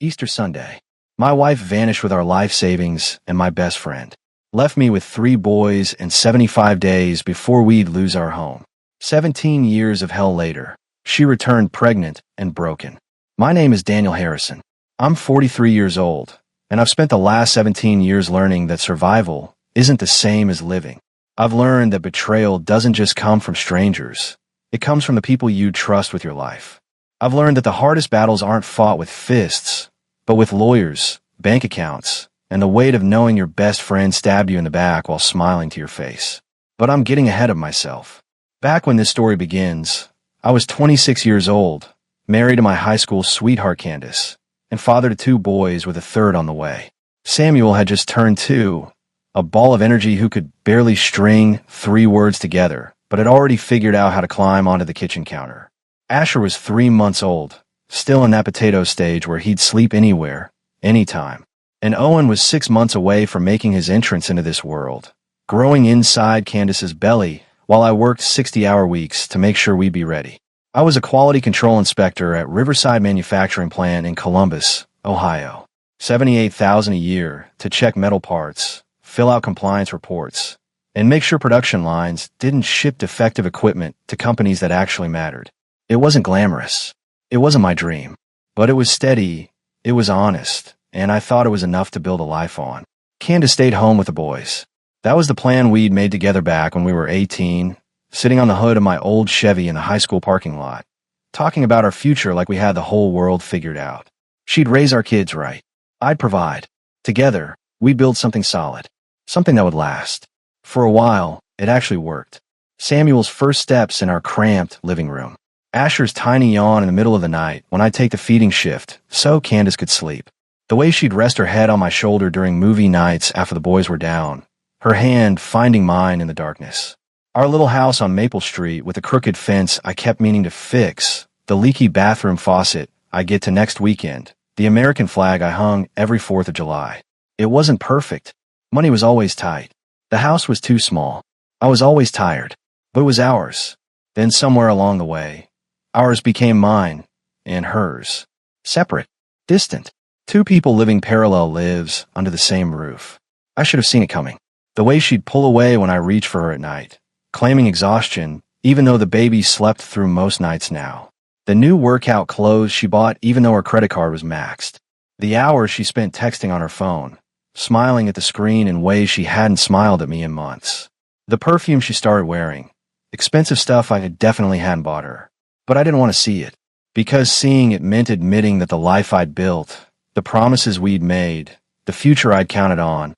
Easter Sunday. My wife vanished with our life savings and my best friend. Left me with 3 boys and 75 days before we'd lose our home. 17 years of hell later, she returned pregnant and broken. My name is Daniel Harrison. I'm 43 years old, and I've spent the last 17 years learning that survival isn't the same as living. I've learned that betrayal doesn't just come from strangers. It comes from the people you trust with your life. I've learned that the hardest battles aren't fought with fists, but with lawyers, bank accounts, and the weight of knowing your best friend stabbed you in the back while smiling to your face. But I'm getting ahead of myself. Back when this story begins, I was 26 years old, married to my high school sweetheart Candace, and father to 2 boys with a third on the way. Samuel had just turned 2, a ball of energy who could barely string 3 words together, but had already figured out how to climb onto the kitchen counter. Asher was 3 months old, still in that potato stage where he'd sleep anywhere, anytime. And Owen was 6 months away from making his entrance into this world, growing inside Candace's belly while I worked 60-hour weeks to make sure we'd be ready. I was a quality control inspector at Riverside Manufacturing Plant in Columbus, Ohio. $78,000 a year to check metal parts, fill out compliance reports, and make sure production lines didn't ship defective equipment to companies that actually mattered. It wasn't glamorous. It wasn't my dream. But it was steady, it was honest, and I thought it was enough to build a life on. Candace stayed home with the boys. That was the plan we'd made together back when we were 18, sitting on the hood of my old Chevy in the high school parking lot, talking about our future like we had the whole world figured out. She'd raise our kids right. I'd provide. Together, we'd build something solid, something that would last. For a while, it actually worked. Samuel's first steps in our cramped living room. Asher's tiny yawn in the middle of the night when I'd take the feeding shift so Candace could sleep. The way she'd rest her head on my shoulder during movie nights after the boys were down, her hand finding mine in the darkness. Our little house on Maple Street with a crooked fence I kept meaning to fix, the leaky bathroom faucet I get to next weekend, the American flag I hung every 4th of July. It wasn't perfect. Money was always tight. The house was too small. I was always tired. But it was ours. Then somewhere along the way, ours became mine, and hers. Separate, distant. 2 people living parallel lives under the same roof. I should have seen it coming. The way she'd pull away when I reached for her at night, claiming exhaustion, even though the baby slept through most nights now. The new workout clothes she bought even though her credit card was maxed. The hours she spent texting on her phone, smiling at the screen in ways she hadn't smiled at me in months. The perfume she started wearing. Expensive stuff I had definitely hadn't bought her. But I didn't want to see it, because seeing it meant admitting that the life I'd built, the promises we'd made, the future I'd counted on,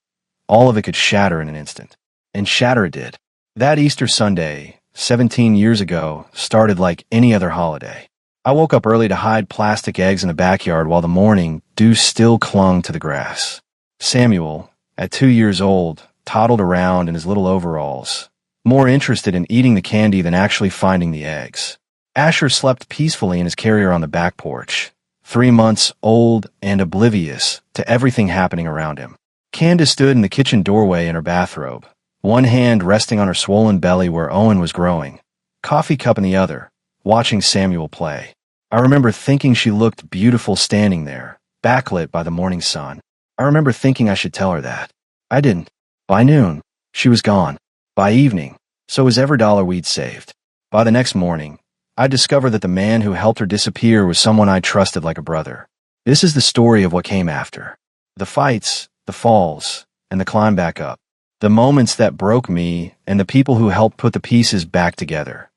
all of it could shatter in an instant. And shatter it did. That Easter Sunday, 17 years ago, started like any other holiday. I woke up early to hide plastic eggs in the backyard while the morning dew still clung to the grass. Samuel, at 2 years old, toddled around in his little overalls, more interested in eating the candy than actually finding the eggs. Asher slept peacefully in his carrier on the back porch, 3 months old and oblivious to everything happening around him. Candace stood in the kitchen doorway in her bathrobe, one hand resting on her swollen belly where Owen was growing, coffee cup in the other, watching Samuel play. I remember thinking she looked beautiful standing there, backlit by the morning sun. I remember thinking I should tell her that. I didn't. By noon, she was gone. By evening, so was every dollar we'd saved. By the next morning, I discovered that the man who helped her disappear was someone I trusted like a brother. This is the story of what came after. The fights, the falls, and the climb back up. The moments that broke me and the people who helped put the pieces back together,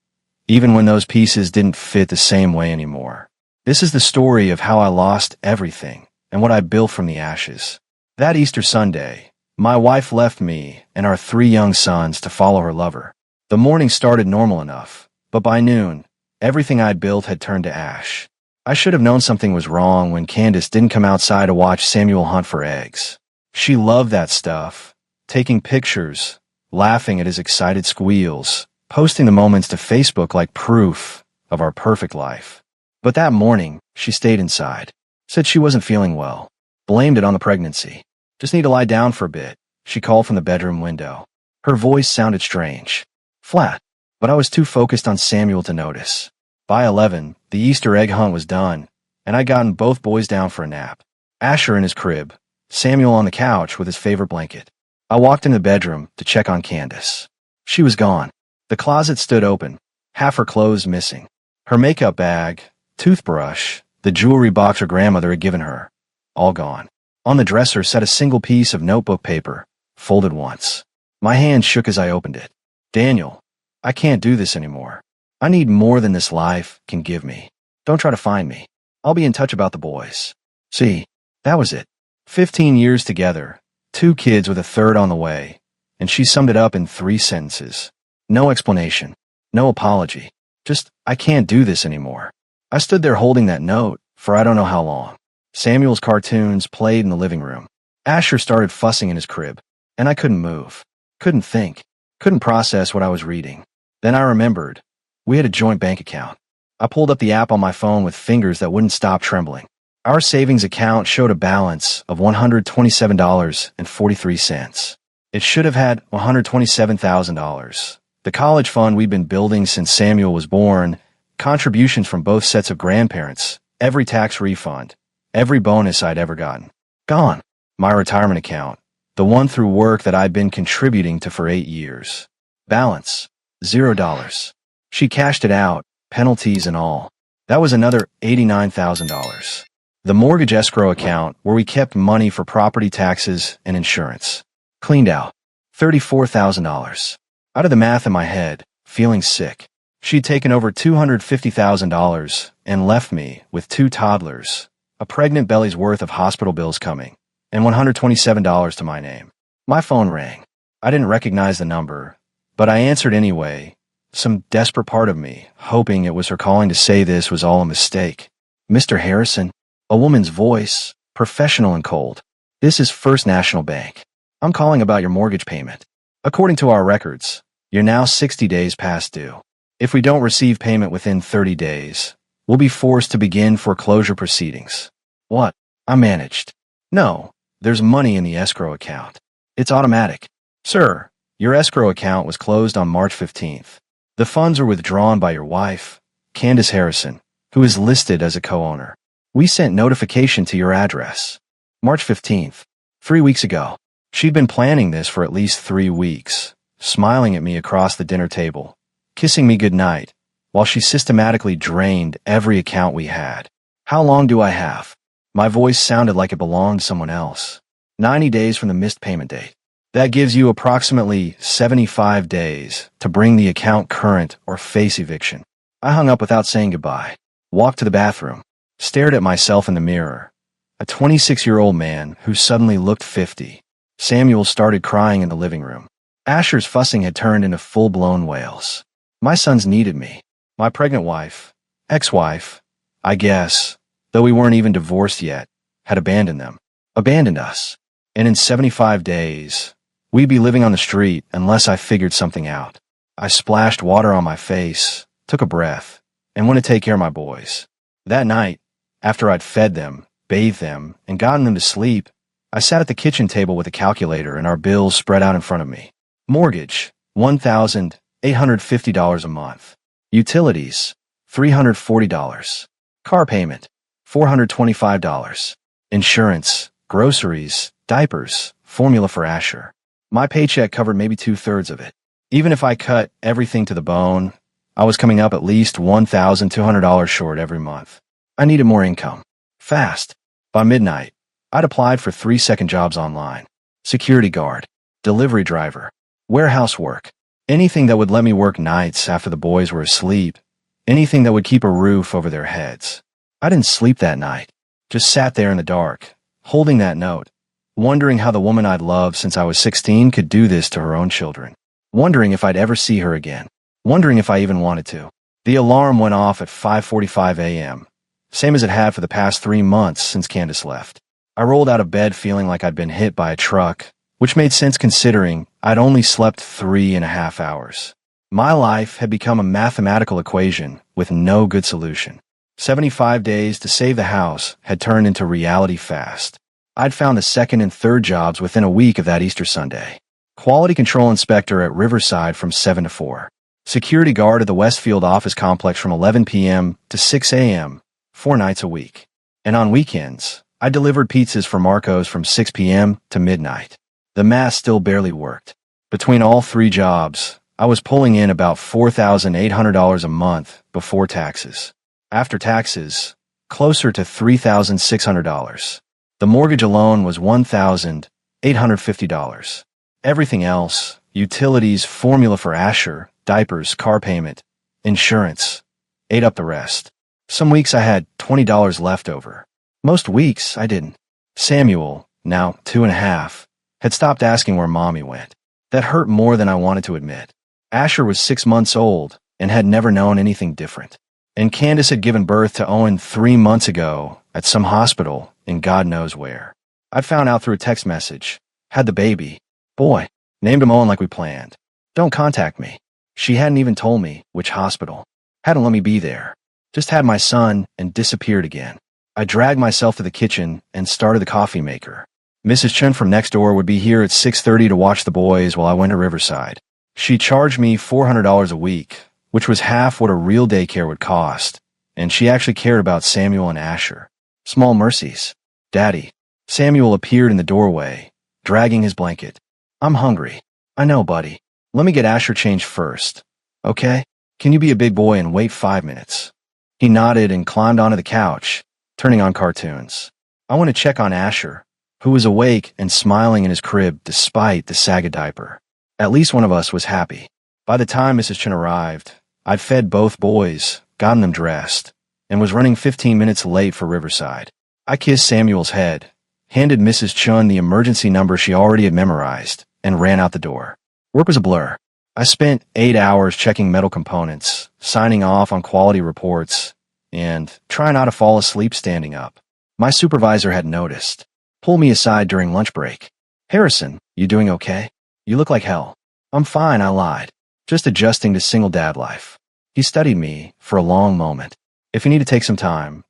even when those pieces didn't fit the same way anymore. This is the story of how I lost everything and what I built from the ashes. That Easter Sunday, my wife left me and our 3 young sons to follow her lover. The morning started normal enough, but by noon, everything I'd built had turned to ash. I should have known something was wrong when Candace didn't come outside to watch Samuel hunt for eggs. She loved that stuff, taking pictures, laughing at his excited squeals, posting the moments to Facebook like proof of our perfect life. But that morning, she stayed inside, said she wasn't feeling well, blamed it on the pregnancy. Just need to lie down for a bit, she called from the bedroom window. Her voice sounded strange, flat, but I was too focused on Samuel to notice. By 11, the Easter egg hunt was done, and I'd gotten both boys down for a nap. Asher in his crib, Samuel on the couch with his favorite blanket. I walked into the bedroom to check on Candace. She was gone. The closet stood open, half her clothes missing. Her makeup bag, toothbrush, the jewelry box her grandmother had given her, all gone. On the dresser sat a single piece of notebook paper, folded once. My hand shook as I opened it. Daniel, I can't do this anymore. I need more than this life can give me. Don't try to find me. I'll be in touch about the boys. See, that was it. 15 years together, 2 kids with a third on the way, and she summed it up in 3 sentences. No explanation, no apology. Just, I can't do this anymore. I stood there holding that note for I don't know how long. Samuel's cartoons played in the living room. Asher started fussing in his crib, and I couldn't move, couldn't think, couldn't process what I was reading. Then I remembered. We had a joint bank account. I pulled up the app on my phone with fingers that wouldn't stop trembling. Our savings account showed a balance of $127.43. It should have had $127,000. The college fund we'd been building since Samuel was born, contributions from both sets of grandparents, every tax refund, every bonus I'd ever gotten. Gone. My retirement account, the one through work that I'd been contributing to for 8 years. Balance, $0. She cashed it out, penalties and all. That was another $89,000. The mortgage escrow account, where we kept money for property taxes and insurance, cleaned out. $34,000. Out of the math in my head, feeling sick. She'd taken over $250,000 and left me with 2 toddlers, a pregnant belly's worth of hospital bills coming, and $127 to my name. My phone rang. I didn't recognize the number, but I answered anyway, some desperate part of me hoping it was her calling to say this was all a mistake. Mr. Harrison? A woman's voice, professional and cold. This is First National Bank. I'm calling about your mortgage payment. According to our records, you're now 60 days past due. If we don't receive payment within 30 days, we'll be forced to begin foreclosure proceedings. What? I managed. No, there's money in the escrow account. It's automatic. Sir, your escrow account was closed on March 15th. The funds are withdrawn by your wife, Candace Harrison, who is listed as a co-owner. We sent notification to your address. March 15th, 3 weeks ago. She'd been planning this for at least 3 weeks, smiling at me across the dinner table, kissing me goodnight, while she systematically drained every account we had. How long do I have? My voice sounded like it belonged to someone else. 90 days from the missed payment date. That gives you approximately 75 days to bring the account current or face eviction. I hung up without saying goodbye, walked to the bathroom, stared at myself in the mirror. A 26-year-old man who suddenly looked 50. Samuel started crying in the living room. Asher's fussing had turned into full-blown wails. My sons needed me. My pregnant wife, ex-wife, I guess, though we weren't even divorced yet, had abandoned them, abandoned us. And in 75 days, we'd be living on the street unless I figured something out. I splashed water on my face, took a breath, and went to take care of my boys. That night, after I'd fed them, bathed them, and gotten them to sleep, I sat at the kitchen table with a calculator and our bills spread out in front of me. Mortgage, $1,850 a month. Utilities, $340. Car payment, $425. Insurance, groceries, diapers, formula for Asher. My paycheck covered maybe 2/3 of it. Even if I cut everything to the bone, I was coming up at least $1,200 short every month. I needed more income. Fast. By midnight, I'd applied for 3 second jobs online. Security guard, delivery driver, warehouse work, anything that would let me work nights after the boys were asleep, anything that would keep a roof over their heads. I didn't sleep that night, just sat there in the dark, holding that note, wondering how the woman I'd loved since I was 16 could do this to her own children, wondering if I'd ever see her again, wondering if I even wanted to. The alarm went off at 5:45 a.m., same as it had for the past 3 months since Candace left. I rolled out of bed feeling like I'd been hit by a truck, which made sense considering I'd only slept 3.5 hours. My life had become a mathematical equation with no good solution. 75 days to save the house had turned into reality fast. I'd found the second and third jobs within a week of that Easter Sunday. Quality control inspector at Riverside from 7 to 4. Security guard at the Westfield office complex from 11 p.m. to 6 a.m., 4 nights a week. And on weekends, I delivered pizzas for Marco's from 6 p.m. to midnight. The math still barely worked. Between all three jobs, I was pulling in about $4,800 a month before taxes. After taxes, closer to $3,600. The mortgage alone was $1,850. Everything else, utilities, formula for Asher, diapers, car payment, insurance, ate up the rest. Some weeks I had $20 left over. Most weeks I didn't. Samuel, now 2.5, had stopped asking where Mommy went. That hurt more than I wanted to admit. Asher was 6 months old and had never known anything different. And Candace had given birth to Owen 3 months ago at some hospital in God knows where. I'd found out through a text message. Had the baby. Boy. Named him Owen like we planned. Don't contact me. She hadn't even told me which hospital. Hadn't let me be there. Just had my son and disappeared again. I dragged myself to the kitchen and started the coffee maker. Mrs. Chen from next door would be here at 6:30 to watch the boys while I went to Riverside. She charged me $400 a week, which was half what a real daycare would cost, and she actually cared about Samuel and Asher. Small mercies. Daddy. Samuel appeared in the doorway, dragging his blanket. I'm hungry. I know, buddy. Let me get Asher changed first. Okay? Can you be a big boy and wait 5 minutes? He nodded and climbed onto the couch, turning on cartoons. I went to check on Asher, who was awake and smiling in his crib despite the sagged diaper. At least one of us was happy. By the time Mrs. Chen arrived, I'd fed both boys, gotten them dressed, and was running 15 minutes late for Riverside. I kissed Samuel's head, handed Mrs. Chun the emergency number she already had memorized, and ran out the door. Work was a blur. I spent 8 hours checking metal components, signing off on quality reports, and trying not to fall asleep standing up. My supervisor had noticed. Pulled me aside during lunch break. Harrison, you doing okay? You look like hell. I'm fine, I lied. Just adjusting to single dad life. He studied me for a long moment. If you need to take some time,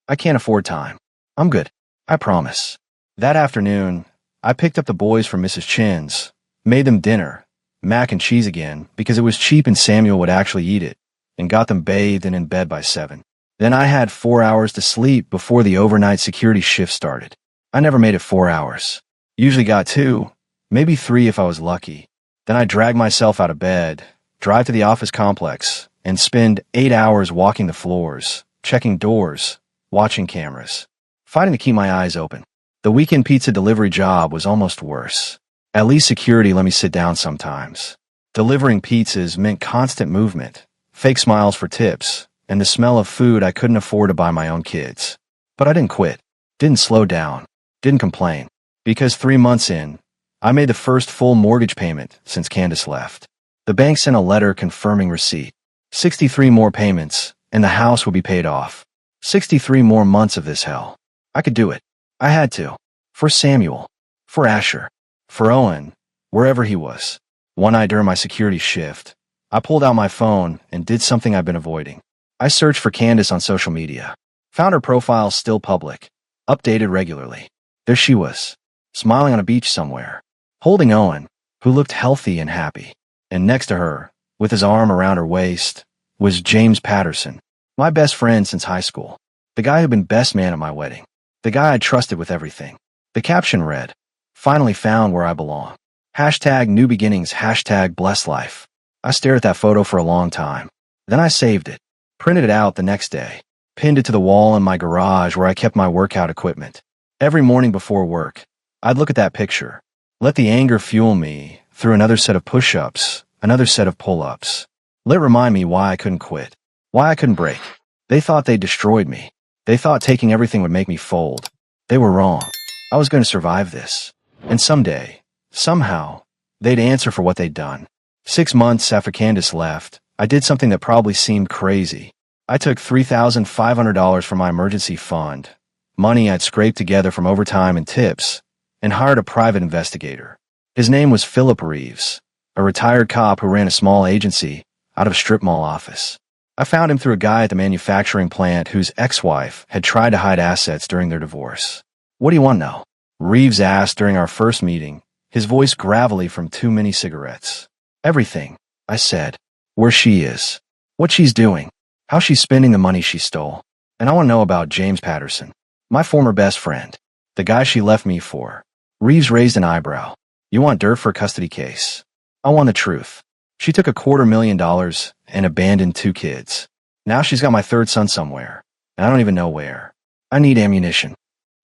I can't afford time. I'm good. I promise. That afternoon, I picked up the boys from Mrs. Chin's, made them dinner, mac and cheese again, because it was cheap and Samuel would actually eat it, and got them bathed and in bed by 7. Then I had 4 hours to sleep before the overnight security shift started. I never made it 4 hours. Usually got 2, maybe 3 if I was lucky. Then I drag myself out of bed, drive to the office complex, and spend 8 hours walking the floors, checking doors, watching cameras, fighting to keep my eyes open. The weekend pizza delivery job was almost worse. At least security let me sit down sometimes. Delivering pizzas meant constant movement, fake smiles for tips, and the smell of food I couldn't afford to buy my own kids. But I didn't quit, didn't slow down, didn't complain, because 3 months in, I made the first full mortgage payment since Candace left. The bank sent a letter confirming receipt. 63 more payments, and the house would be paid off. 63 more months of this hell. I could do it. I had to. For Samuel. For Asher. For Owen. Wherever he was. One night during my security shift, I pulled out my phone and did something I've been avoiding. I searched for Candace on social media. Found her profile still public. Updated regularly. There she was. Smiling on a beach somewhere. Holding Owen, who looked healthy and happy. And next to her, with his arm around her waist, was James Patterson, my best friend since high school. The guy who'd been best man at my wedding. The guy I trusted with everything. The caption read, "Finally found where I belong. Hashtag new beginnings, hashtag blessed life." I stared at that photo for a long time. Then I saved it, printed it out the next day, pinned it to the wall in my garage where I kept my workout equipment. Every morning before work, I'd look at that picture, let the anger fuel me through another set of push-ups, another set of pull-ups. Let it remind me why I couldn't quit, why I couldn't break. They thought they destroyed me. They thought taking everything would make me fold. They were wrong. I was going to survive this. And someday, somehow, they'd answer for what they'd done. 6 months after Candace left, I did something that probably seemed crazy. I took $3,500 from my emergency fund, money I'd scraped together from overtime and tips, and hired a private investigator. His name was Philip Reeves, a retired cop who ran a small agency out of a strip mall office. I found him through a guy at the manufacturing plant whose ex-wife had tried to hide assets during their divorce. "What do you want to know?" Reeves asked during our first meeting, his voice gravelly from too many cigarettes. "Everything," I said. "Where she is, what she's doing, how she's spending the money she stole. And I want to know about James Patterson, my former best friend." The guy she left me for. Reeves raised an eyebrow. You want dirt for a custody case? I want the truth. She took $250,000 and abandoned 2 kids. Now she's got my 3rd son somewhere, and I don't even know where. I need ammunition.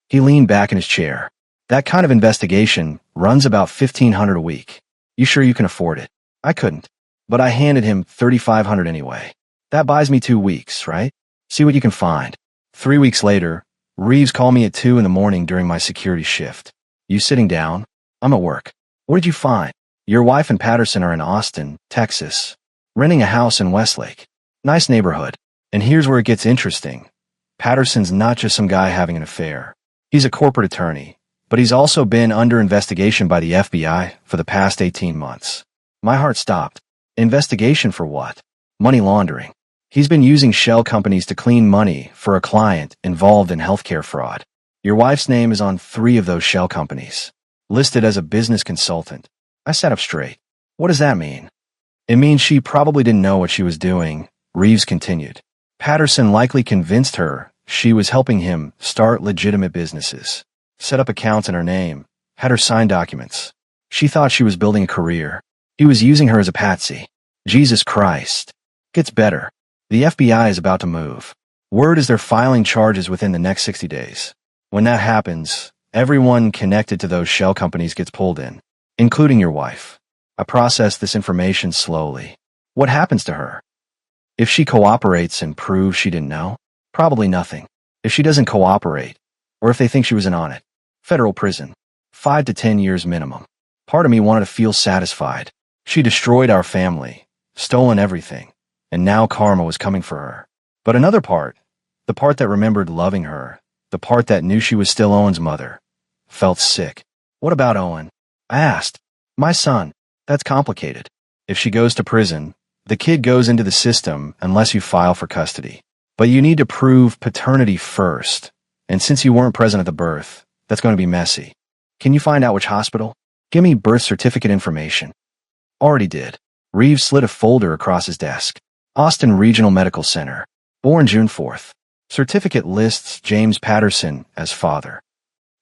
He leaned back in his chair. That kind of investigation runs about $1,500 a week. You sure you can afford it? I couldn't, but I handed him $3,500 anyway. That buys me 2 weeks, right? See what you can find. 3 weeks later, Reeves called me at 2 in the morning during my security shift. You sitting down? I'm at work. What did you find? Your wife and Patterson are in Austin, Texas, renting a house in Westlake. Nice neighborhood. And here's where it gets interesting. Patterson's not just some guy having an affair. He's a corporate attorney, but he's also been under investigation by the FBI for the past 18 months. My heart stopped. Investigation for what? Money laundering. He's been using shell companies to clean money for a client involved in healthcare fraud. Your wife's name is on 3 of those shell companies, listed as a business consultant. I sat up straight. What does that mean? It means she probably didn't know what she was doing, Reeves continued. Patterson likely convinced her she was helping him start legitimate businesses, set up accounts in her name, had her sign documents. She thought she was building a career. He was using her as a patsy. Jesus Christ. Gets better. The FBI is about to move. Word is they're filing charges within the next 60 days. When that happens, everyone connected to those shell companies gets pulled in, including your wife. I process this information slowly. What happens to her? If she cooperates and proves she didn't know, probably nothing. If she doesn't cooperate, or if they think she was in on it, federal prison, 5 to 10 years minimum. Part of me wanted to feel satisfied. She destroyed our family, stolen everything, and now karma was coming for her. But another part, the part that remembered loving her, the part that knew she was still Owen's mother, felt sick. What about Owen? I asked. My son. That's complicated. If she goes to prison, the kid goes into the system unless you file for custody. But you need to prove paternity first. And since you weren't present at the birth, that's going to be messy. Can you find out which hospital? Give me birth certificate information. Already did. Reeves slid a folder across his desk. Austin Regional Medical Center. Born June 4th. Certificate lists James Patterson as father.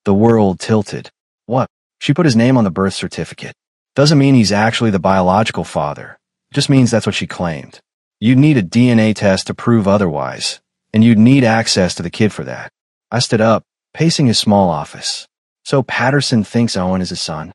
The world tilted. What? She put his name on the birth certificate. Doesn't mean he's actually the biological father. Just means that's what she claimed. You'd need a DNA test to prove otherwise, and you'd need access to the kid for that. I stood up, pacing his small office. So Patterson thinks Owen is his son?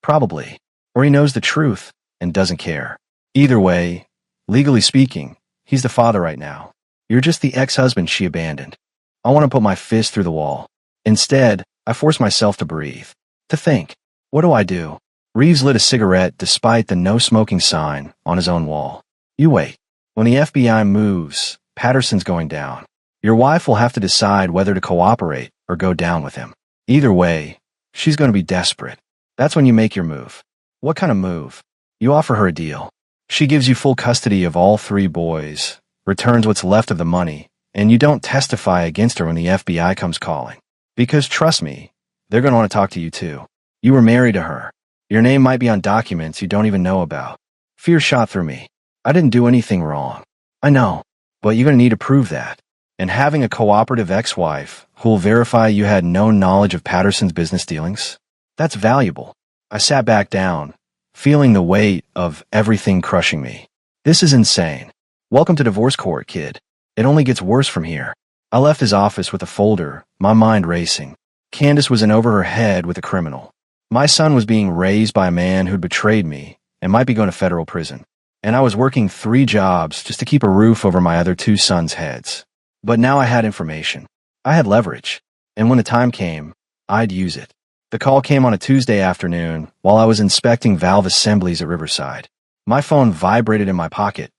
Probably. Or he knows the truth and doesn't care. Either way, legally speaking, he's the father right now. You're just the ex-husband she abandoned. I want to put my fist through the wall. Instead, I force myself to breathe. To think. What do I do? Reeves lit a cigarette despite the no smoking sign on his own wall. You wait. When the FBI moves, Patterson's going down. Your wife will have to decide whether to cooperate or go down with him. Either way, she's going to be desperate. That's when you make your move. What kind of move? You offer her a deal. She gives you full custody of all 3 boys, returns what's left of the money, and you don't testify against her when the FBI comes calling. Because trust me, they're going to want to talk to you too. You were married to her. Your name might be on documents you don't even know about. Fear shot through me. I didn't do anything wrong. I know, but you're going to need to prove that. And having a cooperative ex-wife who'll verify you had no knowledge of Patterson's business dealings, that's valuable. I sat back down, feeling the weight of everything crushing me. This is insane. Welcome to divorce court, kid. It only gets worse from here. I left his office with a folder, my mind racing. Candace was in over her head with a criminal. My son was being raised by a man who'd betrayed me and might be going to federal prison. And I was working 3 jobs just to keep a roof over my other 2 sons' heads. But now I had information. I had leverage. And when the time came, I'd use it. The call came on a Tuesday afternoon while I was inspecting valve assemblies at Riverside. My phone vibrated in my pocket.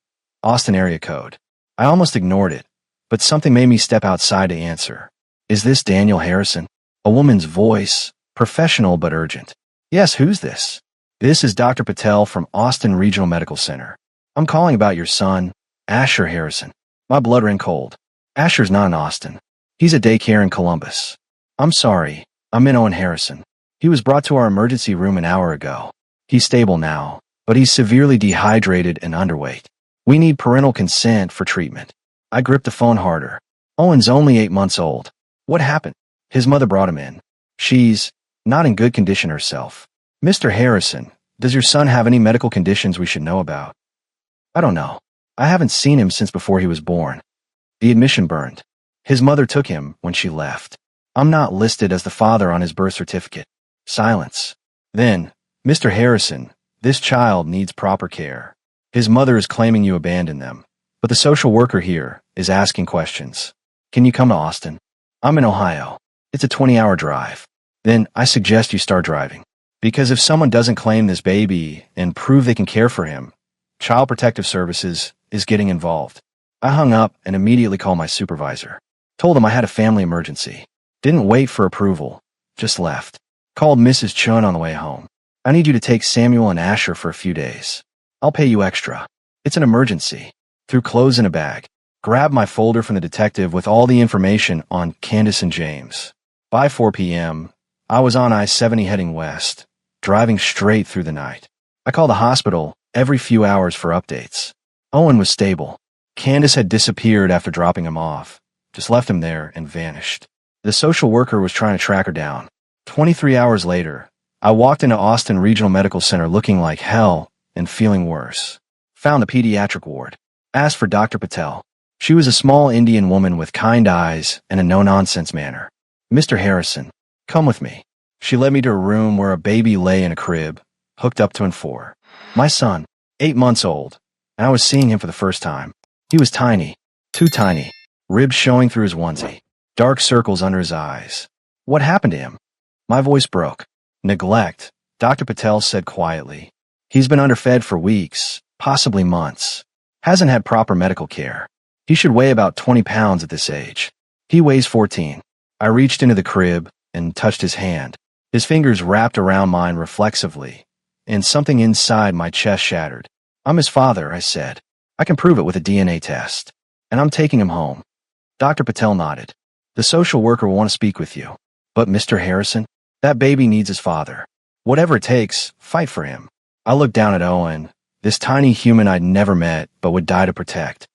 Austin area code. I almost ignored it, but something made me step outside to answer. Is this Daniel Harrison? A woman's voice, professional but urgent. Yes, who's this? This is Dr. Patel from Austin Regional Medical Center. I'm calling about your son, Asher Harrison. My blood ran cold. Asher's not in Austin. He's at daycare in Columbus. I'm sorry. I'm in Owen Harrison. He was brought to our emergency room an hour ago. He's stable now, but he's severely dehydrated and underweight. We need parental consent for treatment. I gripped the phone harder. Owen's only 8 months old. What happened? His mother brought him in. She's not in good condition herself. Mr. Harrison, does your son have any medical conditions we should know about? I don't know. I haven't seen him since before he was born. The admission burned. His mother took him when she left. I'm not listed as the father on his birth certificate. Silence. Then, Mr. Harrison, this child needs proper care. His mother is claiming you abandoned them, but the social worker here is asking questions. Can you come to Austin? I'm in Ohio. It's a 20-hour drive. Then I suggest you start driving. Because if someone doesn't claim this baby and prove they can care for him, Child Protective Services is getting involved. I hung up and immediately called my supervisor. Told him I had a family emergency. Didn't wait for approval. Just left. Called Mrs. Chun on the way home. I need you to take Samuel and Asher for a few days. I'll pay you extra. It's an emergency. Threw clothes in a bag. Grabbed my folder from the detective with all the information on Candace and James. By 4 p.m., I was on I-70 heading west, driving straight through the night. I called the hospital every few hours for updates. Owen was stable. Candace had disappeared after dropping him off. Just left him there and vanished. The social worker was trying to track her down. 23 hours later, I walked into Austin Regional Medical Center looking like hell and feeling worse. Found the pediatric ward. Asked for Dr. Patel. She was a small Indian woman with kind eyes and a no-nonsense manner. Mr. Harrison, come with me. She led me to a room where a baby lay in a crib, hooked up to an 4. My son, 8 months old, and I was seeing him for the first time. He was tiny, too tiny, ribs showing through his onesie, dark circles under his eyes. What happened to him? My voice broke. Neglect, Dr. Patel said quietly. He's been underfed for weeks, possibly months. Hasn't had proper medical care. He should weigh about 20 pounds at this age. He weighs 14. I reached into the crib and touched his hand. His fingers wrapped around mine reflexively, and something inside my chest shattered. I'm his father, I said. I can prove it with a DNA test. And I'm taking him home. Dr. Patel nodded. The social worker will want to speak with you. But Mr. Harrison, that baby needs his father. Whatever it takes, fight for him. I looked down at Owen, this tiny human I'd never met but would die to protect.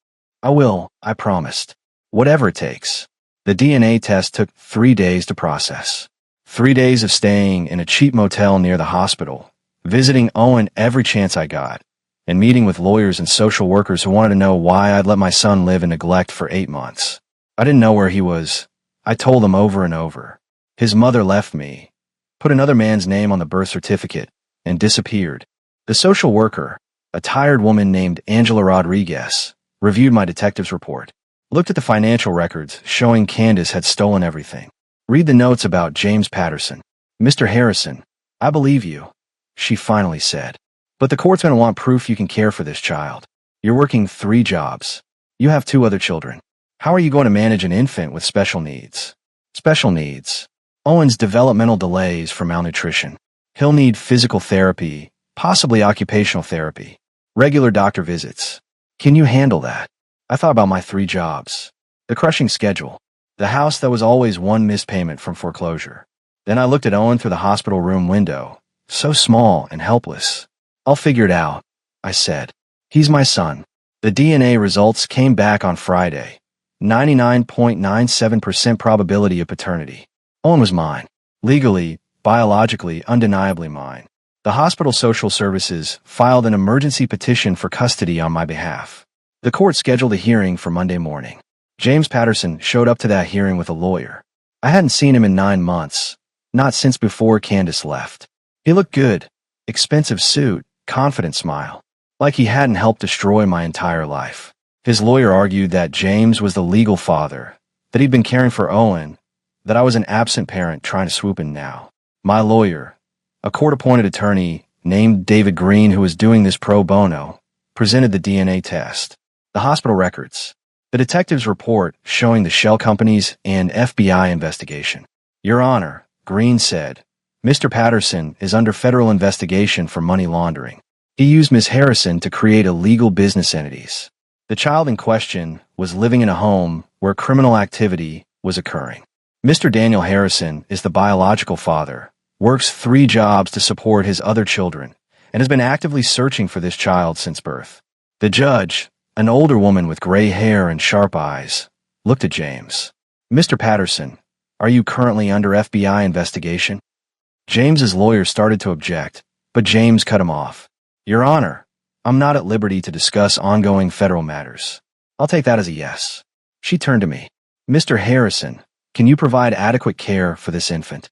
I will, I promised. Whatever it takes. The DNA test took 3 days to process. 3 days of staying in a cheap motel near the hospital, visiting Owen every chance I got, and meeting with lawyers and social workers who wanted to know why I'd let my son live in neglect for 8 months. I didn't know where he was. I told them over and over. His mother left me, put another man's name on the birth certificate, and disappeared. The social worker, a tired woman named Angela Rodriguez, reviewed my detective's report, looked at the financial records showing Candace had stolen everything. Read the notes about James Patterson. Mr. Harrison, I believe you, she finally said. But the court's going to want proof you can care for this child. You're working 3 jobs. You have 2 other children. How are you going to manage an infant with special needs? Special needs. Owen's developmental delays from malnutrition. He'll need physical therapy, possibly occupational therapy, regular doctor visits. Can you handle that? I thought about my 3 jobs. The crushing schedule. The house that was always one missed payment from foreclosure. Then I looked at Owen through the hospital room window, so small and helpless. I'll figure it out, I said. He's my son. The DNA results came back on Friday. 99.97% probability of paternity. Owen was mine. Legally, biologically, undeniably mine. The hospital social services filed an emergency petition for custody on my behalf. The court scheduled a hearing for Monday morning. James Patterson showed up to that hearing with a lawyer. I hadn't seen him in 9 months, not since before Candace left. He looked good, expensive suit, confident smile, like he hadn't helped destroy my entire life. His lawyer argued that James was the legal father, that he'd been caring for Owen, that I was an absent parent trying to swoop in now. My lawyer, a court-appointed attorney named David Green who was doing this pro bono, presented the DNA test, the hospital records, the detective's report showing the shell companies and FBI investigation. Your Honor, Green said, Mr. Patterson is under federal investigation for money laundering. He used Ms. Harrison to create illegal business entities. The child in question was living in a home where criminal activity was occurring. Mr. Daniel Harrison is the biological father, works 3 jobs to support his other children, and has been actively searching for this child since birth. The judge, an older woman with gray hair and sharp eyes, looked at James. Mr. Patterson, Are you currently under FBI investigation? James's lawyer started to object, but James cut him off. Your Honor, I'm not at liberty to discuss ongoing federal matters. I'll take that as a yes. She turned to me. Mr. Harrison, can you provide adequate care for this infant?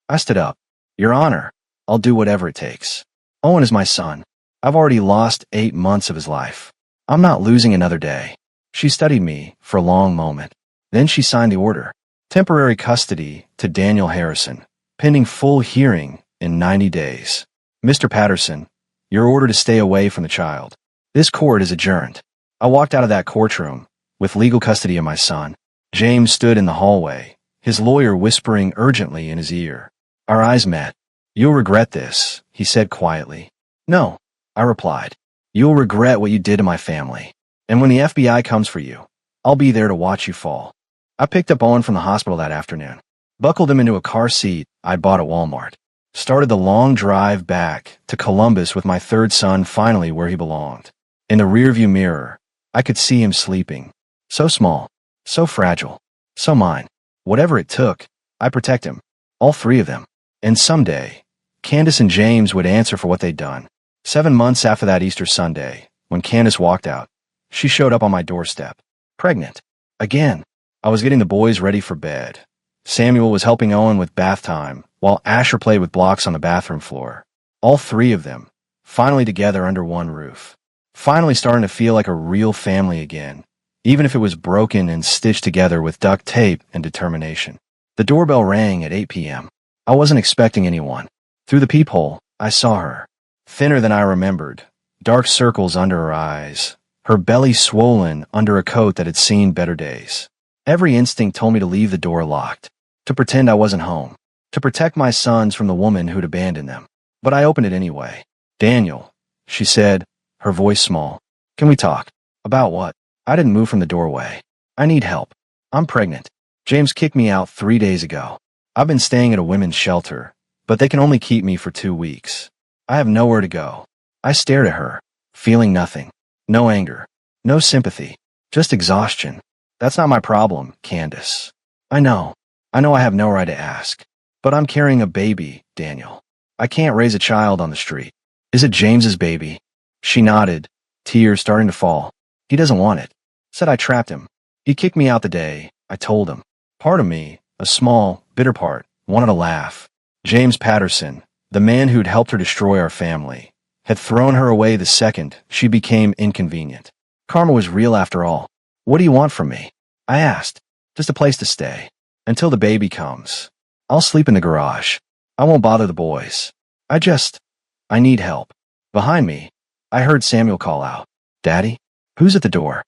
I stood up. Your Honor, I'll do whatever it takes. Owen is my son. I've already lost 8 months of his life. I'm not losing another day. She studied me for a long moment. Then she signed the order. Temporary custody to Daniel Harrison, pending full hearing in 90 days. Mr. Patterson, you're ordered to stay away from the child. This court is adjourned. I walked out of that courtroom with legal custody of my son. James stood in the hallway, his lawyer whispering urgently in his ear. Our eyes met. You'll regret this, he said quietly. No, I replied. You'll regret what you did to my family. And when the FBI comes for you, I'll be there to watch you fall. I picked up Owen from the hospital that afternoon, buckled him into a car seat I'd bought at Walmart, started the long drive back to Columbus with my third son finally where he belonged. In the rearview mirror, I could see him sleeping. So small, so fragile, so mine. Whatever it took, I'd protect him. All 3 of them. And someday, Candace and James would answer for what they'd done. 7 months after that Easter Sunday, when Candace walked out, she showed up on my doorstep. Pregnant. Again. I was getting the boys ready for bed. Samuel was helping Owen with bath time, while Asher played with blocks on the bathroom floor. All 3 of them, finally together under one roof. Finally starting to feel like a real family again, even if it was broken and stitched together with duct tape and determination. The doorbell rang at 8 p.m. I wasn't expecting anyone. Through the peephole, I saw her. Thinner than I remembered, dark circles under her eyes, her belly swollen under a coat that had seen better days. Every instinct told me to leave the door locked, to pretend I wasn't home, to protect my sons from the woman who'd abandoned them. But I opened it anyway. Daniel, she said, her voice small. Can we talk? About what? I didn't move from the doorway. I need help. I'm pregnant. James kicked me out 3 days ago. I've been staying at a women's shelter, but they can only keep me for 2 weeks. I have nowhere to go. I stared at her, feeling nothing. No anger. No sympathy. Just exhaustion. That's not my problem, Candace. I know I have no right to ask. But I'm carrying a baby, Daniel. I can't raise a child on the street. Is it James's baby? She nodded, tears starting to fall. He doesn't want it. Said I trapped him. He kicked me out the day I told him. Part of me, a small, bitter part, wanted to laugh. James Patterson, the man who'd helped her destroy our family, had thrown her away the second she became inconvenient. Karma was real after all. What do you want from me? I asked. Just a place to stay. Until the baby comes. I'll sleep in the garage. I won't bother the boys. I need help. Behind me, I heard Samuel call out. Daddy? Who's at the door?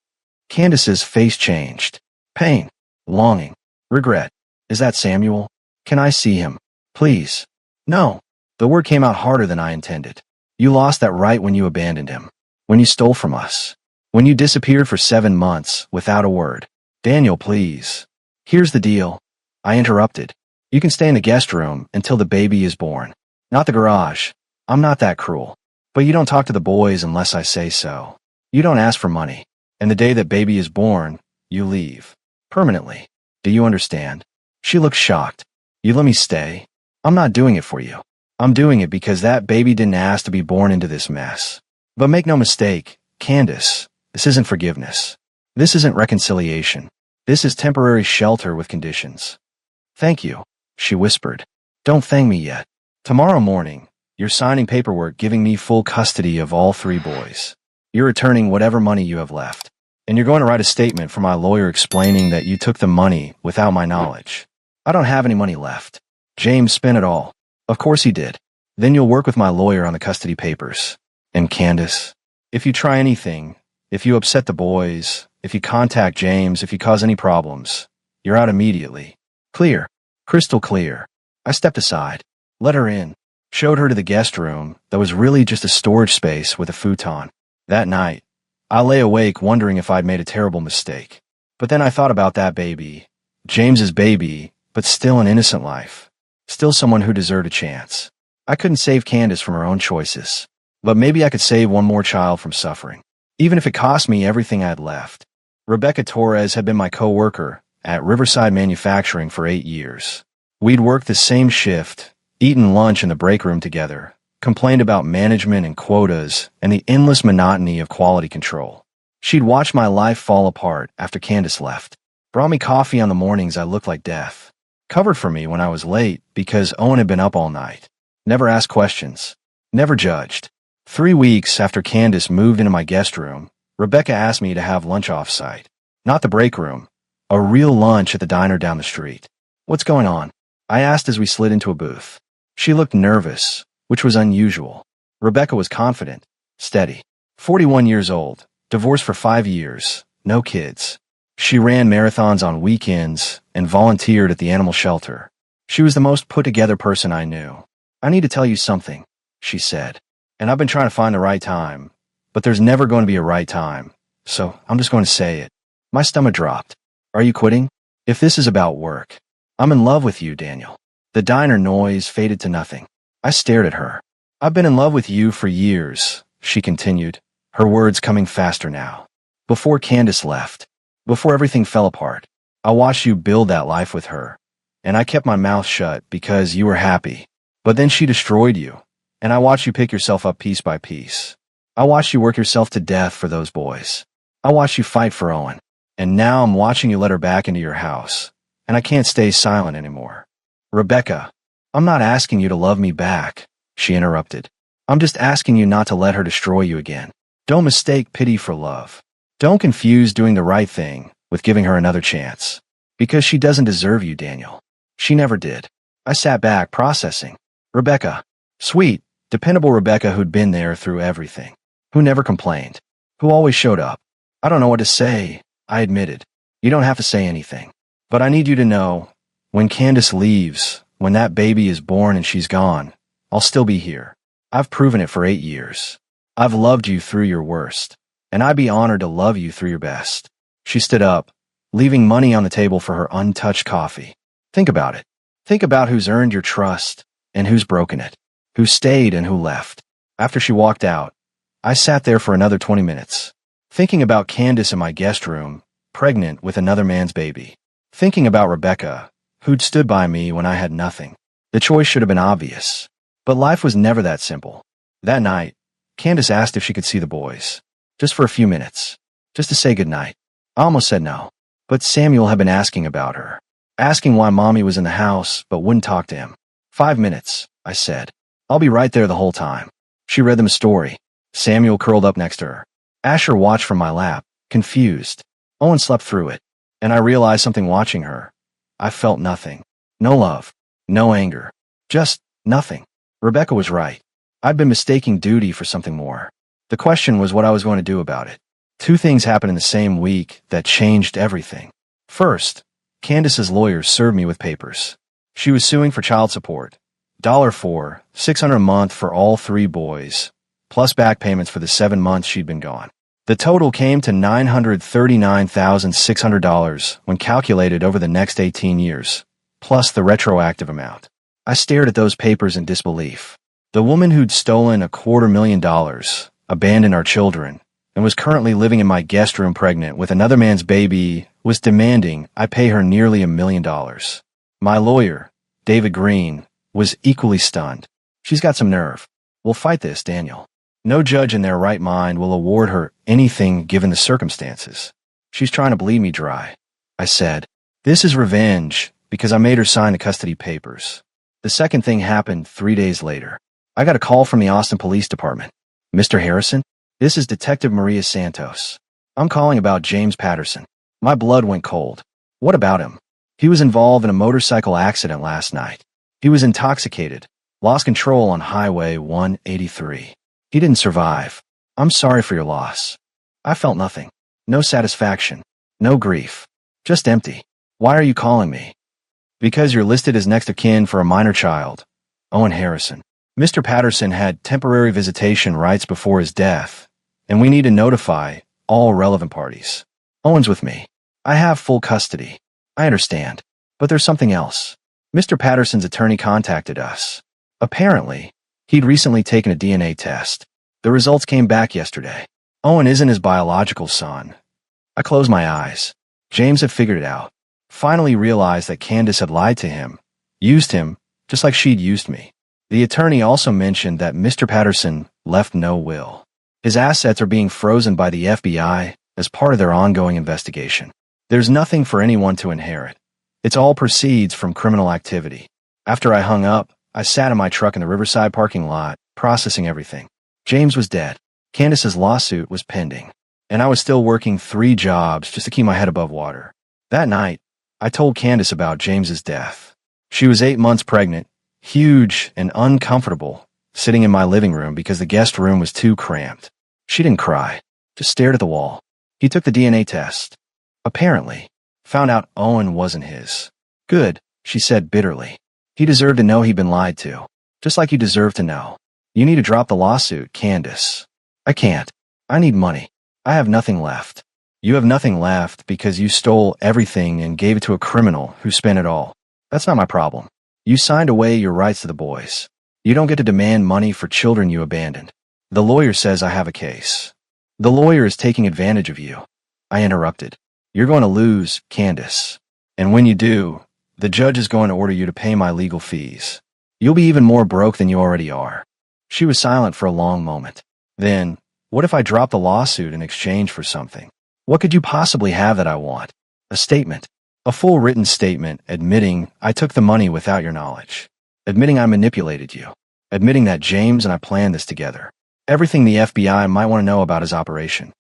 Candace's face changed. Pain. Longing. Regret. Is that Samuel? Can I see him? Please. No. The word came out harder than I intended. You lost that right when you abandoned him. When you stole from us. When you disappeared for 7 months without a word. Daniel, please. Here's the deal. I interrupted. You can stay in the guest room until the baby is born. Not the garage. I'm not that cruel. But you don't talk to the boys unless I say so. You don't ask for money. And the day that baby is born, you leave. Permanently. Do you understand? She looked shocked. You let me stay? I'm not doing it for you. I'm doing it because that baby didn't ask to be born into this mess. But make no mistake, Candace, this isn't forgiveness. This isn't reconciliation. This is temporary shelter with conditions. Thank you, she whispered. Don't thank me yet. Tomorrow morning, you're signing paperwork giving me full custody of all 3 boys. You're returning whatever money you have left. And you're going to write a statement for my lawyer explaining that you took the money without my knowledge. I don't have any money left. James spent it all. Of course he did. Then you'll work with my lawyer on the custody papers. And Candace, if you try anything, if you upset the boys, if you contact James, if you cause any problems, you're out immediately. Clear. Crystal clear. I stepped aside, let her in, showed her to the guest room that was really just a storage space with a futon. That night, I lay awake wondering if I'd made a terrible mistake. But then I thought about that baby, James's baby, but still an innocent life. Still someone who deserved a chance. I couldn't save Candace from her own choices, but maybe I could save one more child from suffering, even if it cost me everything I had left. Rebecca Torres had been my co-worker, at Riverside Manufacturing for 8 years. We'd worked the same shift, eaten lunch in the break room together, complained about management and quotas, and the endless monotony of quality control. She'd watched my life fall apart after Candace left. Brought me coffee on the mornings I looked like death. Covered for me when I was late because Owen had been up all night. Never asked questions. Never judged. 3 weeks after Candace moved into my guest room, Rebecca asked me to have lunch off-site. Not the break room. A real lunch at the diner down the street. What's going on? I asked as we slid into a booth. She looked nervous, which was unusual. Rebecca was confident, steady. 41 years old, divorced for 5 years, no kids. She ran marathons on weekends and volunteered at the animal shelter. She was the most put-together person I knew. I need to tell you something, she said. And I've been trying to find the right time, but there's never going to be a right time, so I'm just going to say it. My stomach dropped. Are you quitting? If this is about work, I'm in love with you, Daniel. The diner noise faded to nothing. I stared at her. I've been in love with you for years, she continued, her words coming faster now. Before Candace left, before everything fell apart, I watched you build that life with her, and I kept my mouth shut because you were happy. But then she destroyed you, and I watched you pick yourself up piece by piece. I watched you work yourself to death for those boys. I watched you fight for Owen, and now I'm watching you let her back into your house, and I can't stay silent anymore. Rebecca, I'm not asking you to love me back, she interrupted. I'm just asking you not to let her destroy you again. Don't mistake pity for love. Don't confuse doing the right thing with giving her another chance. Because she doesn't deserve you, Daniel. She never did. I sat back, processing. Rebecca. Sweet, dependable Rebecca who'd been there through everything. Who never complained. Who always showed up. I don't know what to say, I admitted. You don't have to say anything. But I need you to know, when Candace leaves, when that baby is born and she's gone, I'll still be here. I've proven it for 8 years. I've loved you through your worst, and I'd be honored to love you through your best. She stood up, leaving money on the table for her untouched coffee. Think about it. Think about who's earned your trust and who's broken it, who stayed and who left. After she walked out, I sat there for another 20 minutes, thinking about Candace in my guest room, pregnant with another man's baby. Thinking about Rebecca, who'd stood by me when I had nothing. The choice should have been obvious. But life was never that simple. That night, Candace asked if she could see the boys. Just for a few minutes. Just to say goodnight. I almost said no. But Samuel had been asking about her. Asking why Mommy was in the house, but wouldn't talk to him. 5 minutes, I said. I'll be right there the whole time. She read them a story. Samuel curled up next to her. Asher watched from my lap, confused. Owen slept through it. And I realized something watching her. I felt nothing. No love. No anger. Just nothing. Rebecca was right. I'd been mistaking duty for something more. The question was what I was going to do about it. 2 things happened in the same week that changed everything. First, Candace's lawyer served me with papers. She was suing for child support. $4, $600 a month for all 3 boys, plus back payments for the 7 months she'd been gone. The total came to $939,600 when calculated over the next 18 years, plus the retroactive amount. I stared at those papers in disbelief. The woman who'd stolen $250,000, abandoned our children, and was currently living in my guest room pregnant with another man's baby was demanding I pay her nearly $1 million. My lawyer, David Green, was equally stunned. She's got some nerve. We'll fight this, Daniel. No judge in their right mind will award her anything given the circumstances. She's trying to bleed me dry. I said, this is revenge because I made her sign the custody papers. The second thing happened 3 days later. I got a call from the Austin Police Department. Mr. Harrison, this is Detective Maria Santos. I'm calling about James Patterson. My blood went cold. What about him? He was involved in a motorcycle accident last night. He was intoxicated, lost control on Highway 183. He didn't survive. I'm sorry for your loss. I felt nothing. No satisfaction. No grief. Just empty. Why are you calling me? Because you're listed as next of kin for a minor child, Owen Harrison. Mr. Patterson had temporary visitation rights before his death, and we need to notify all relevant parties. Owen's with me. I have full custody. I understand. But there's something else. Mr. Patterson's attorney contacted us. Apparently, he'd recently taken a DNA test. The results came back yesterday. Owen isn't his biological son. I closed my eyes. James had figured it out. Finally realized that Candace had lied to him, used him, just like she'd used me. The attorney also mentioned that Mr. Patterson left no will. His assets are being frozen by the FBI as part of their ongoing investigation. There's nothing for anyone to inherit. It's all proceeds from criminal activity. After I hung up, I sat in my truck in the Riverside parking lot, processing everything. James was dead. Candace's lawsuit was pending. And I was still working 3 jobs just to keep my head above water. That night, I told Candace about James's death. She was 8 months pregnant, huge and uncomfortable, sitting in my living room because the guest room was too cramped. She didn't cry, just stared at the wall. He took the DNA test. Apparently, found out Owen wasn't his. Good, she said bitterly. He deserved to know he'd been lied to, just like you deserve to know. You need to drop the lawsuit, Candace. I can't. I need money. I have nothing left. You have nothing left because you stole everything and gave it to a criminal who spent it all. That's not my problem. You signed away your rights to the boys. You don't get to demand money for children you abandoned. The lawyer says I have a case. The lawyer is taking advantage of you. I interrupted. You're going to lose, Candace. And when you do, the judge is going to order you to pay my legal fees. You'll be even more broke than you already are. She was silent for a long moment. Then, what if I drop the lawsuit in exchange for something? What could you possibly have that I want? A statement. A full written statement admitting I took the money without your knowledge. Admitting I manipulated you. Admitting that James and I planned this together. Everything the FBI might want to know about his operation.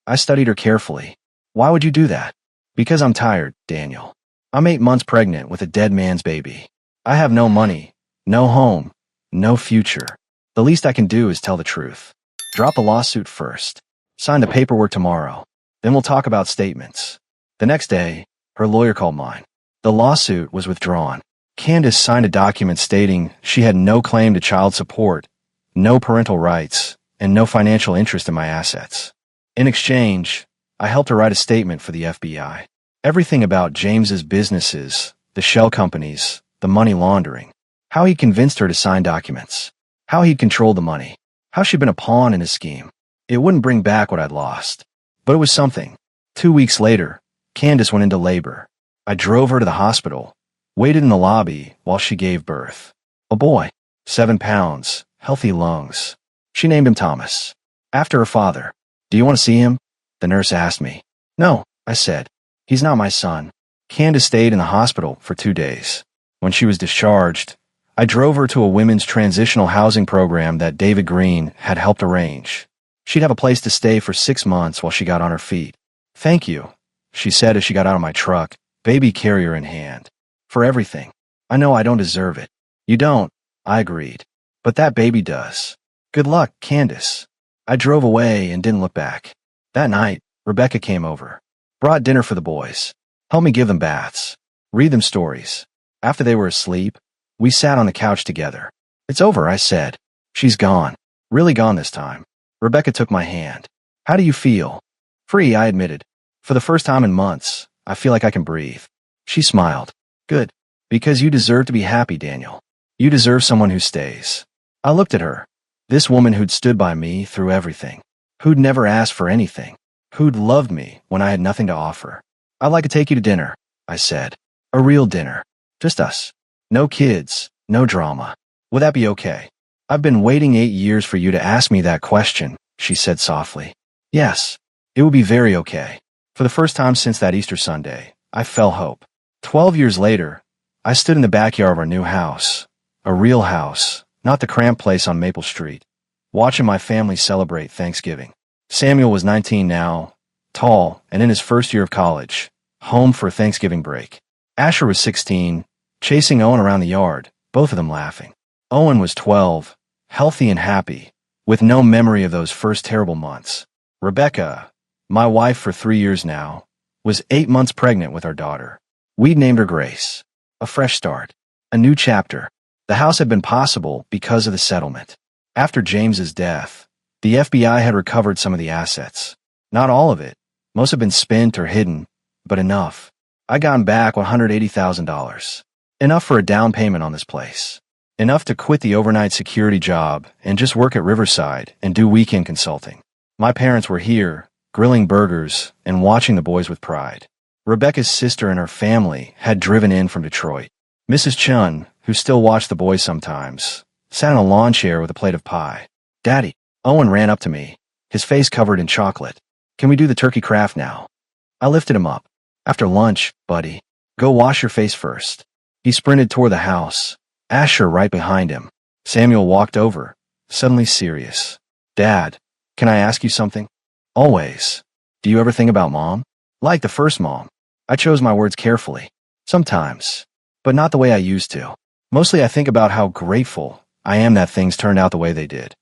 I studied her carefully. Why would you do that? Because I'm tired, Daniel. I'm 8 months pregnant with a dead man's baby. I have no money, no home, no future. The least I can do is tell the truth. Drop the lawsuit first. Sign the paperwork tomorrow. Then we'll talk about statements. The next day, her lawyer called mine. The lawsuit was withdrawn. Candace signed a document stating she had no claim to child support, no parental rights, and no financial interest in my assets. In exchange, I helped her write a statement for the FBI. Everything about James's businesses, the shell companies, the money laundering, how he convinced her to sign documents, how he'd controlled the money, how she'd been a pawn in his scheme. It wouldn't bring back what I'd lost, but it was something. 2 weeks later, Candace went into labor. I drove her to the hospital, waited in the lobby while she gave birth. A boy, 7 pounds, healthy lungs. She named him Thomas, after her father. Do you want to see him? The nurse asked me. No, I said. He's not my son. Candace stayed in the hospital for 2 days. When she was discharged, I drove her to a women's transitional housing program that David Green had helped arrange. She'd have a place to stay for 6 months while she got on her feet. Thank you, she said as she got out of my truck, baby carrier in hand. For everything. I know I don't deserve it. You don't, I agreed. But that baby does. Good luck, Candace. I drove away and didn't look back. That night, Rebecca came over. Brought dinner for the boys. Helped me give them baths. Read them stories. After they were asleep, we sat on the couch together. It's over, I said. She's gone. Really gone this time. Rebecca took my hand. How do you feel? Free, I admitted. For the first time in months, I feel like I can breathe. She smiled. Good. Because you deserve to be happy, Daniel. You deserve someone who stays. I looked at her. This woman who'd stood by me through everything. Who'd never asked for anything. Who'd loved me when I had nothing to offer. I'd like to take you to dinner, I said. A real dinner. Just us. No kids. No drama. Would that be okay? I've been waiting 8 years for you to ask me that question, she said softly. Yes. It would be very okay. For the first time since that Easter Sunday, I felt hope. 12 years later, I stood in the backyard of our new house. A real house, not the cramped place on Maple Street, watching my family celebrate Thanksgiving. Samuel was 19 now, tall, and in his first year of college, home for Thanksgiving break. Asher was 16, chasing Owen around the yard, both of them laughing. Owen was 12, healthy and happy, with no memory of those first terrible months. Rebecca, my wife for 3 years now, was 8 months pregnant with our daughter. We'd named her Grace. A fresh start. A new chapter. The house had been possible because of the settlement. After James's death, the FBI had recovered some of the assets. Not all of it. Most had been spent or hidden, but enough. I'd gotten back $180,000. Enough for a down payment on this place. Enough to quit the overnight security job and just work at Riverside and do weekend consulting. My parents were here, grilling burgers and watching the boys with pride. Rebecca's sister and her family had driven in from Detroit. Mrs. Chun, who still watched the boys sometimes, sat in a lawn chair with a plate of pie. "Daddy," Owen ran up to me, his face covered in chocolate. "Can we do the turkey craft now?" I lifted him up. "After lunch, buddy. Go wash your face first." He sprinted toward the house, Asher right behind him. Samuel walked over, suddenly serious. "Dad, can I ask you something?" "Always. Do you ever think about Mom?" "Like the first Mom." I chose my words carefully. "Sometimes. But not the way I used to. Mostly I think about how grateful I am that things turned out the way they did.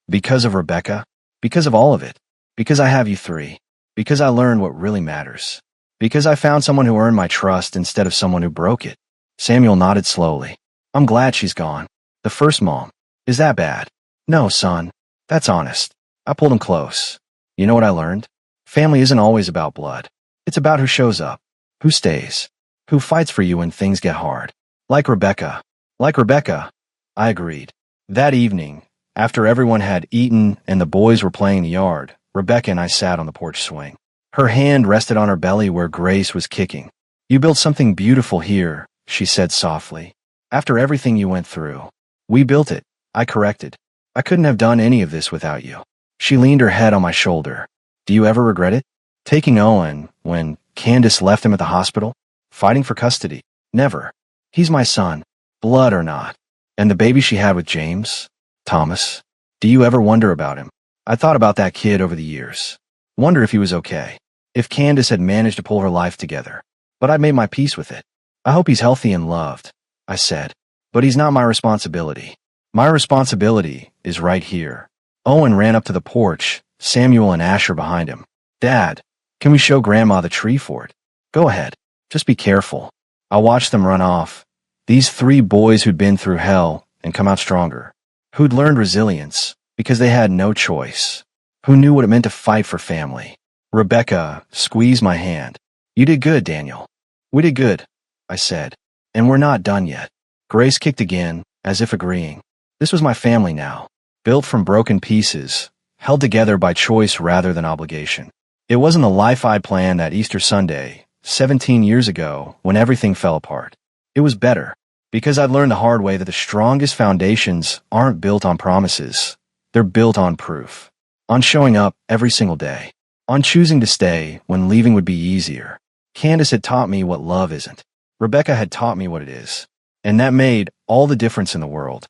Because of Rebecca. Because of all of it. Because I have you three. Because I learned what really matters. Because I found someone who earned my trust instead of someone who broke it." Samuel nodded slowly. "I'm glad she's gone. The first Mom. Is that bad?" "No, son. That's honest." I pulled him close. "You know what I learned? Family isn't always about blood. It's about who shows up, who stays, who fights for you when things get hard. Like Rebecca." "Like Rebecca." I agreed. That evening, after everyone had eaten and the boys were playing in the yard, Rebecca and I sat on the porch swing. Her hand rested on her belly where Grace was kicking. "You built something beautiful here," she said softly. "After everything you went through." "We built it," I corrected. "I couldn't have done any of this without you." She leaned her head on my shoulder. "Do you ever regret it? Taking Owen when Candace left him at the hospital? Fighting for custody? Never. He's my son, blood or not. And the baby she had with James? Thomas? Do you ever wonder about him?" I thought about that kid over the years. Wonder if he was okay. If Candace had managed to pull her life together. But I made my peace with it. "I hope he's healthy and loved," I said. "But he's not my responsibility. My responsibility is right here." Owen ran up to the porch, Samuel and Asher behind him. "Dad, can we show Grandma the tree fort?" "Go ahead. Just be careful." I watched them run off. These three boys who'd been through hell and come out stronger. Who'd learned resilience because they had no choice. Who knew what it meant to fight for family. Rebecca squeezed my hand. "You did good, Daniel." "We did good," I said. "And we're not done yet." Grace kicked again, as if agreeing. This was my family now. Built from broken pieces, held together by choice rather than obligation. It wasn't the life I'd planned that Easter Sunday, 17 years ago, when everything fell apart. It was better, because I'd learned the hard way that the strongest foundations aren't built on promises. They're built on proof. On showing up every single day. On choosing to stay when leaving would be easier. Candace had taught me what love isn't. Rebecca had taught me what it is. And that made all the difference in the world.